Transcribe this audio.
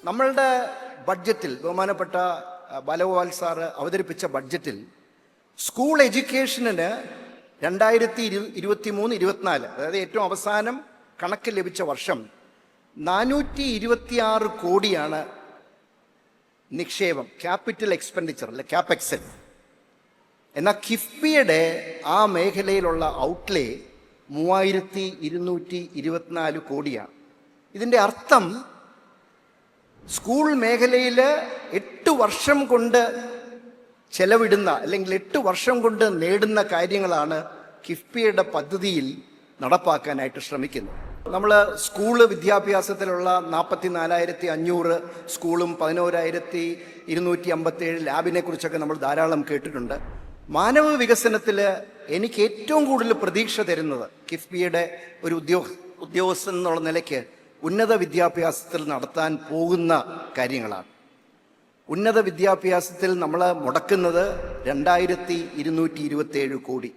നമ്മളുടെ ബഡ്ജറ്റിൽ ബഹുമാനപ്പെട്ട ബാലഗോപാൽ സാറ് അവതരിപ്പിച്ച ബഡ്ജറ്റിൽ സ്കൂൾ എഡ്യൂക്കേഷന് 2023-24 അതായത് ഏറ്റവും അവസാനം കണക്ക് ലഭിച്ച വർഷം 426 കോടിയാണ് നിക്ഷേപം, ക്യാപിറ്റൽ എക്സ്പെൻഡിച്ചർ അല്ലെ ക്യാപെക്സിൽ. എന്നാൽ കിഫ്ബിയുടെ ആ മേഖലയിലുള്ള ഔട്ട്ലേ 3224 കോടിയാണ്. ഇതിൻ്റെ അർത്ഥം സ്കൂൾ മേഖലയിൽ 8 വർഷം കൊണ്ട് ചെലവിടുന്ന അല്ലെങ്കിൽ 8 വർഷം കൊണ്ട് നേടുന്ന കാര്യങ്ങളാണ് കിഫ്ബിയുടെ പദ്ധതിയിൽ നടപ്പാക്കാനായിട്ട് ശ്രമിക്കുന്നത്. നമ്മൾ സ്കൂൾ വിദ്യാഭ്യാസത്തിലുള്ള 44,500 സ്കൂളും 11,257 ലാബിനെ കുറിച്ചൊക്കെ നമ്മൾ ധാരാളം കേട്ടിട്ടുണ്ട്. മാനവ വികസനത്തിൽ എനിക്ക് ഏറ്റവും കൂടുതൽ പ്രതീക്ഷ തരുന്നത് കിഫ്ബിയുടെ ഒരു ഉദ്യോഗസ്ഥൻ എന്നുള്ള നിലയ്ക്ക് ഉന്നത വിദ്യാഭ്യാസത്തിൽ നടത്താൻ പോകുന്ന കാര്യങ്ങളാണ്. ഉന്നത വിദ്യാഭ്യാസത്തിൽ നമ്മൾ മുടക്കുന്നത് 2227 കോടി.